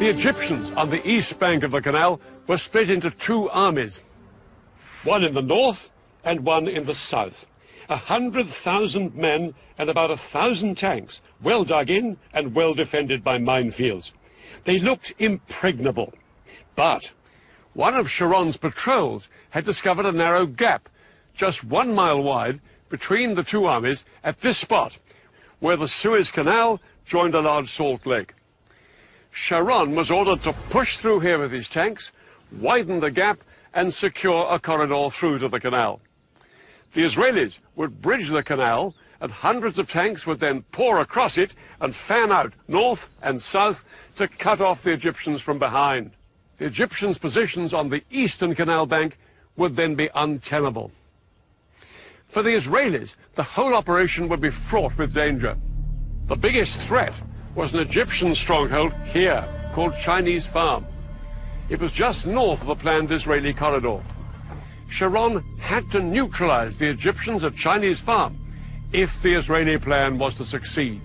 The Egyptians on the east bank of the canal were split into two armies, one in the north and one in the south. 100,000 men and about 1,000 tanks, well dug in and well defended by minefields. They looked impregnable. But one of Sharon's patrols had discovered a narrow gap, just 1 mile wide, between the two armies at this spot, where the Suez Canal joined a large salt lake. Sharon was ordered to push through here with his tanks, widen the gap, and secure a corridor through to the canal. The Israelis would bridge the canal, and hundreds of tanks would then pour across it and fan out north and south to cut off the Egyptians from behind. The Egyptians' positions on the eastern canal bank would then be untenable. For the Israelis, the whole operation would be fraught with danger. The biggest threat was an Egyptian stronghold here, called Chinese Farm. It was just north of the planned Israeli corridor. Sharon had to neutralize the Egyptians at Chinese Farm if the Israeli plan was to succeed.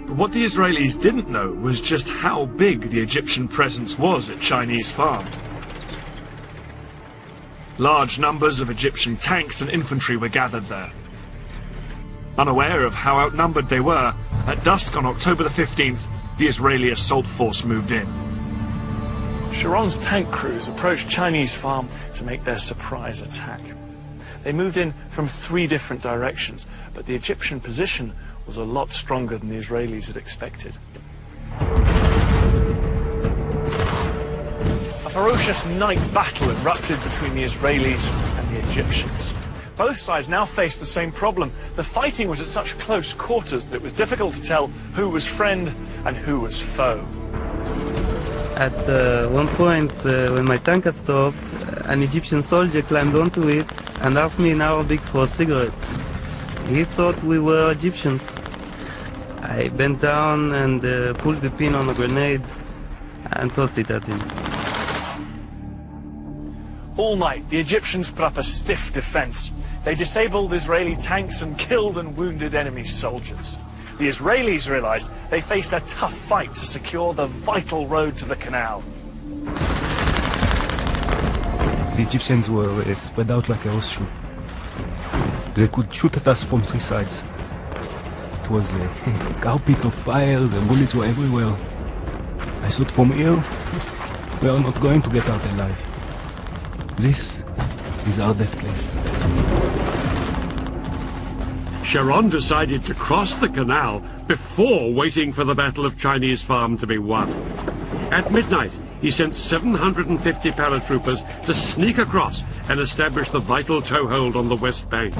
But what the Israelis didn't know was just how big the Egyptian presence was at Chinese Farm. Large numbers of Egyptian tanks and infantry were gathered there. Unaware of how outnumbered they were, at dusk on October the 15th, the Israeli assault force moved in. Sharon's tank crews approached Chinese Farm to make their surprise attack. They moved in from 3 different directions, but the Egyptian position was a lot stronger than the Israelis had expected. A ferocious night battle erupted between the Israelis and the Egyptians. Both sides now faced the same problem. The fighting was at such close quarters that it was difficult to tell who was friend and who was foe. At one point, when my tank had stopped, an Egyptian soldier climbed onto it and asked me in Arabic for a cigarette. He thought we were Egyptians. I bent down and pulled the pin on a grenade and tossed it at him. All night, the Egyptians put up a stiff defense. They disabled Israeli tanks and killed and wounded enemy soldiers. The Israelis realized they faced a tough fight to secure the vital road to the canal. The Egyptians were spread out like a horseshoe. They could shoot at us from 3 sides. It was a carpet of fire, the bullets were everywhere. I thought, from here, we are not going to get out alive. This is our death place. Sharon decided to cross the canal before waiting for the Battle of Chinese Farm to be won. At midnight, he sent 750 paratroopers to sneak across and establish the vital toehold on the west bank.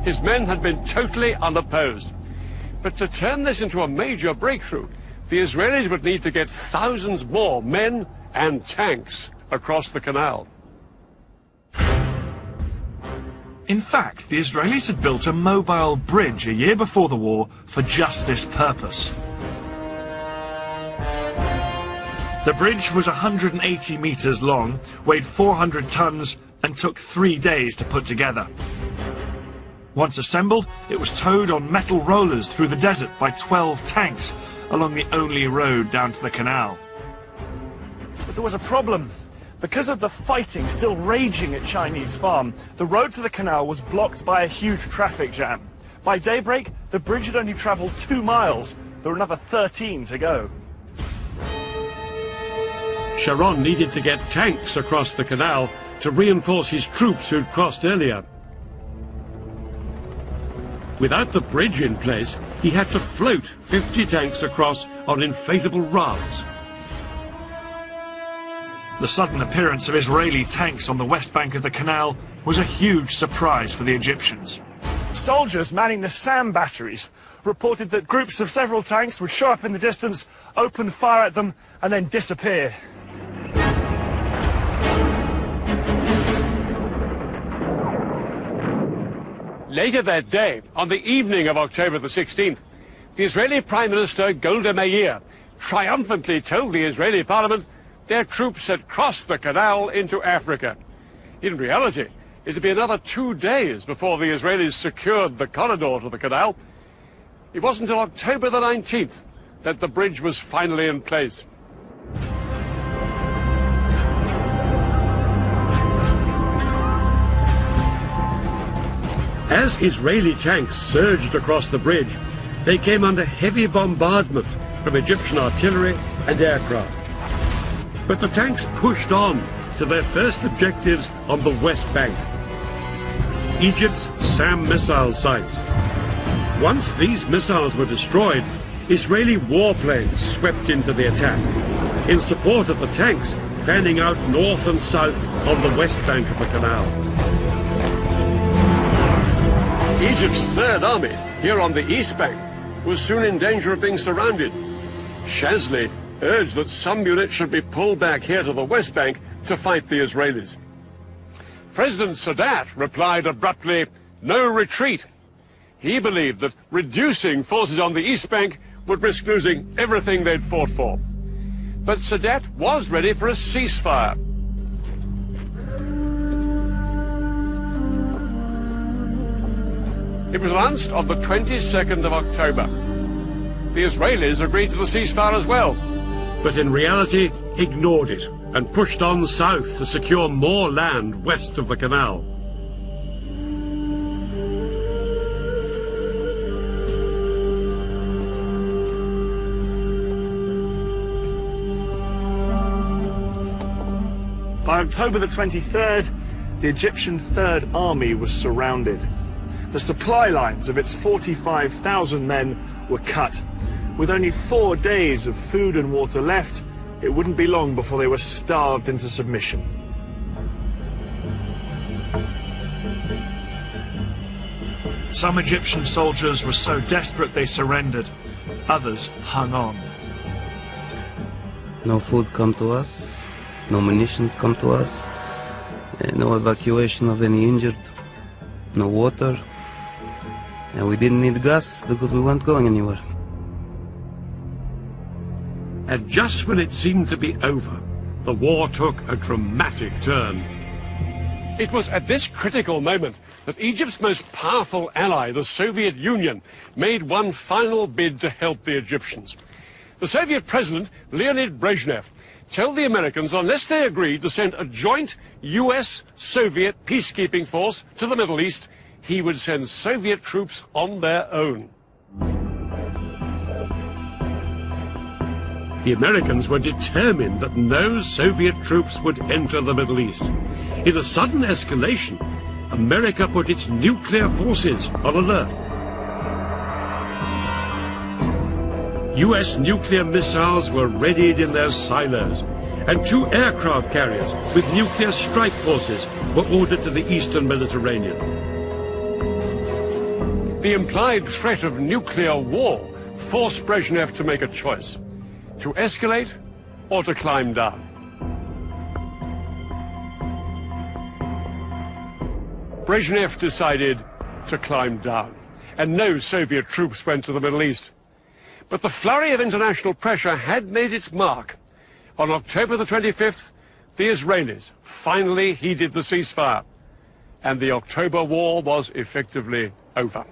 His men had been totally unopposed. But to turn this into a major breakthrough, the Israelis would need to get thousands more men and tanks across the canal. In fact, the Israelis had built a mobile bridge a year before the war for just this purpose. The bridge was 180 meters long, weighed 400 tons, and took 3 days to put together. Once assembled, it was towed on metal rollers through the desert by 12 tanks along the only road down to the canal. But there was a problem. Because of the fighting still raging at Chinese Farm, the road to the canal was blocked by a huge traffic jam. By daybreak, the bridge had only traveled 2 miles. There were another 13 to go. Sharon needed to get tanks across the canal to reinforce his troops who'd crossed earlier. Without the bridge in place, he had to float 50 tanks across on inflatable rafts. The sudden appearance of Israeli tanks on the west bank of the canal was a huge surprise for the Egyptians. Soldiers manning the SAM batteries reported that groups of several tanks would show up in the distance, open fire at them, and then disappear. Later that day, on the evening of October the 16th, the Israeli Prime Minister Golda Meir triumphantly told the Israeli Parliament their troops had crossed the canal into Africa. In reality, it would be another 2 days before the Israelis secured the corridor to the canal. It wasn't until October the 19th that the bridge was finally in place. As Israeli tanks surged across the bridge, they came under heavy bombardment from Egyptian artillery and aircraft. But the tanks pushed on to their first objectives on the West Bank, Egypt's SAM missile sites. Once these missiles were destroyed, Israeli warplanes swept into the attack, in support of the tanks fanning out north and south on the west bank of the canal. Egypt's Third Army, here on the east bank, was soon in danger of being surrounded. Shazli urged that some units should be pulled back here to the west bank to fight the Israelis. President Sadat replied abruptly, "No retreat." He believed that reducing forces on the east bank would risk losing everything they'd fought for. But Sadat was ready for a ceasefire. It was announced on the 22nd of October. The Israelis agreed to the ceasefire as well, but in reality ignored it and pushed on south to secure more land west of the canal. By October the 23rd, the Egyptian Third Army was surrounded. The supply lines of its 45,000 men were cut. With only 4 days of food and water left, it wouldn't be long before they were starved into submission. Some Egyptian soldiers were so desperate they surrendered. Others hung on. No food come to us, no munitions come to us, no evacuation of any injured, no water, and we didn't need gas because we weren't going anywhere. And just when it seemed to be over, the war took a dramatic turn. It was at this critical moment that Egypt's most powerful ally, the Soviet Union, made one final bid to help the Egyptians. The Soviet president, Leonid Brezhnev, told the Americans unless they agreed to send a joint US-Soviet peacekeeping force to the Middle East, he would send Soviet troops on their own. The Americans were determined that no Soviet troops would enter the Middle East. In a sudden escalation, America put its nuclear forces on alert. US nuclear missiles were readied in their silos, and 2 aircraft carriers with nuclear strike forces were ordered to the eastern Mediterranean. The implied threat of nuclear war forced Brezhnev to make a choice: to escalate or to climb down. Brezhnev decided to climb down, and no Soviet troops went to the Middle East. But the flurry of international pressure had made its mark. On October the 25th, the Israelis finally heeded the ceasefire, and the October war was effectively over.